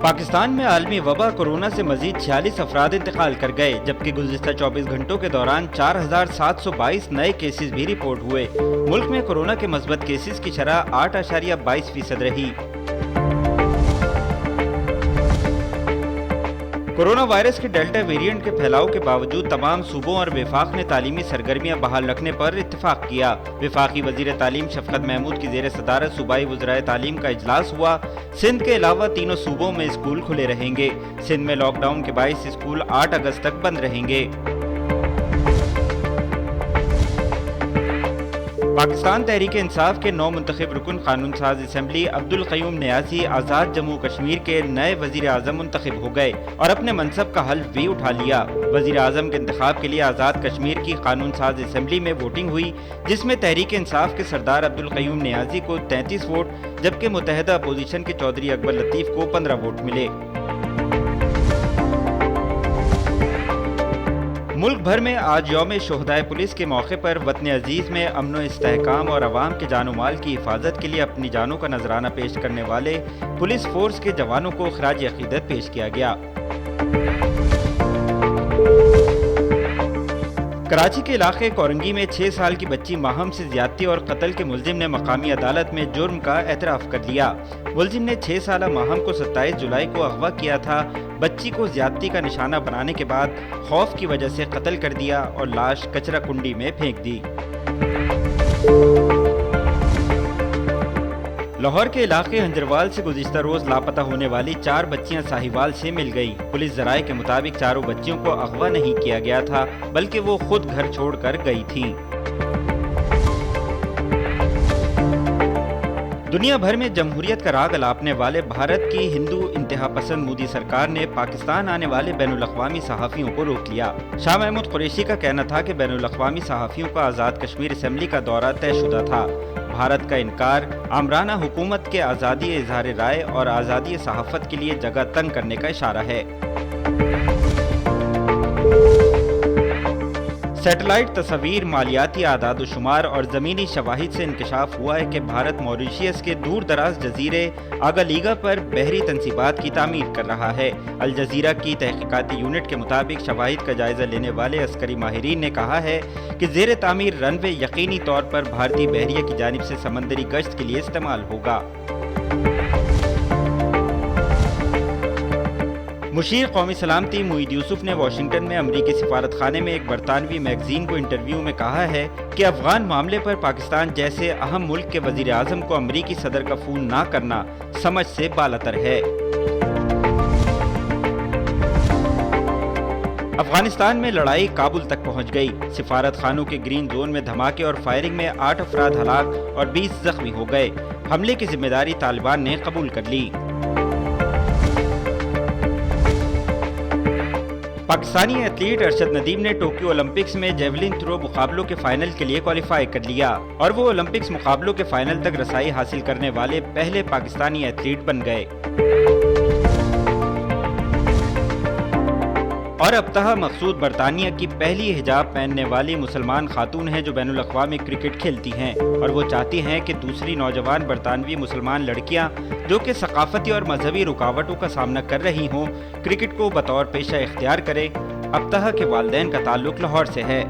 پاکستان میں عالمی وبا کورونا سے مزید 46 افراد انتقال کر گئے، جبکہ گزشتہ 24 گھنٹوں کے دوران 4722 نئے کیسز بھی رپورٹ ہوئے۔ ملک میں کورونا کے مثبت کیسز کی شرح 8.22% رہی۔ کورونا وائرس کے ڈیلٹا ویرینٹ کے پھیلاؤ کے باوجود تمام صوبوں اور وفاق نے تعلیمی سرگرمیاں بحال رکھنے پر اتفاق کیا۔ وفاقی وزیر تعلیم شفقت محمود کی زیر صدارت صوبائی وزرائے تعلیم کا اجلاس ہوا۔ سندھ کے علاوہ تینوں صوبوں میں اسکول کھلے رہیں گے۔ سندھ میں لاک ڈاؤن کے باعث اسکول 8 اگست تک بند رہیں گے۔ پاکستان تحریک انصاف کے نو منتخب رکن قانون ساز اسمبلی عبدالقیوم نیازی آزاد جموں کشمیر کے نئے وزیر اعظم منتخب ہو گئے اور اپنے منصب کا حلف بھی اٹھا لیا۔ وزیر اعظم کے انتخاب کے لیے آزاد کشمیر کی قانون ساز اسمبلی میں ووٹنگ ہوئی، جس میں تحریک انصاف کے سردار عبدالقیوم نیازی کو 33 ووٹ جبکہ متحدہ اپوزیشن کے چودھری اکبر لطیف کو 15 ووٹ ملے۔ ملک بھر میں آج یوم شہدائے پولیس کے موقع پر وطن عزیز میں امن و استحکام اور عوام کے جان و مال کی حفاظت کے لیے اپنی جانوں کا نذرانہ پیش کرنے والے پولیس فورس کے جوانوں کو خراج عقیدت پیش کیا گیا۔ کراچی کے علاقے کورنگی میں 6 سال کی بچی ماہم سے زیادتی اور قتل کے ملزم نے مقامی عدالت میں جرم کا اعتراف کر لیا۔ ملزم نے 6 سالہ ماہم کو 27 جولائی کو اغوا کیا تھا۔ بچی کو زیادتی کا نشانہ بنانے کے بعد خوف کی وجہ سے قتل کر دیا اور لاش کچرا کنڈی میں پھینک دی۔ لاہور کے علاقے ہنجروال سے گزشتہ روز لاپتہ ہونے والی 4 بچیاں ساہیوال سے مل گئیں۔ پولیس ذرائع کے مطابق چاروں بچیوں کو اغوا نہیں کیا گیا تھا بلکہ وہ خود گھر چھوڑ کر گئی تھیں۔ دنیا بھر میں جمہوریت کا راگ الاپنے والے بھارت کی ہندو انتہا پسند مودی سرکار نے پاکستان آنے والے بین الاقوامی صحافیوں کو روک لیا۔ شاہ محمود قریشی کا کہنا تھا کہ بین الاقوامی صحافیوں کا آزاد کشمیر اسمبلی کا دورہ طے شدہ تھا۔ بھارت کا انکار آمرانہ حکومت کے آزادی اظہار رائے اور آزادی صحافت کے لیے جگہ تنگ کرنے کا اشارہ ہے۔ سیٹلائٹ تصاویر، مالیاتی اعداد و شمار اور زمینی شواہد سے انکشاف ہوا ہے کہ بھارت موریشیس کے دور دراز جزیرے آگالیگا پر بحری تنصیبات کی تعمیر کر رہا ہے۔ الجزیرہ کی تحقیقاتی یونٹ کے مطابق شواہد کا جائزہ لینے والے عسکری ماہرین نے کہا ہے کہ زیر تعمیر رن وے یقینی طور پر بھارتی بحریہ کی جانب سے سمندری گشت کے لیے استعمال ہوگا۔ مشیر قومی سلامتی معید یوسف نے واشنگٹن میں امریکی سفارت خانے میں ایک برطانوی میگزین کو انٹرویو میں کہا ہے کہ افغان معاملے پر پاکستان جیسے اہم ملک کے وزیر اعظم کو امریکی صدر کا فون نہ کرنا سمجھ سے بالاتر ہے۔ افغانستان میں لڑائی کابل تک پہنچ گئی۔ سفارت خانوں کے گرین زون میں دھماکے اور فائرنگ میں 8 افراد ہلاک اور 20 زخمی ہو گئے۔ حملے کی ذمہ داری طالبان نے قبول کر لی۔ پاکستانی ایتھلیٹ ارشد ندیم نے ٹوکیو اولمپکس میں جیولن تھرو مقابلوں کے فائنل کے لیے کوالیفائی کر لیا اور وہ اولمپکس مقابلوں کے فائنل تک رسائی حاصل کرنے والے پہلے پاکستانی ایتھلیٹ بن گئے۔ اور ابتہا مقصود برطانیہ کی پہلی حجاب پہننے والی مسلمان خاتون ہیں جو بین الاقوامی کرکٹ کھیلتی ہیں، اور وہ چاہتی ہیں کہ دوسری نوجوان برطانوی مسلمان لڑکیاں جو کہ ثقافتی اور مذہبی رکاوٹوں کا سامنا کر رہی ہوں کرکٹ کو بطور پیشہ اختیار کریں۔ ابتہا کے والدین کا تعلق لاہور سے ہے۔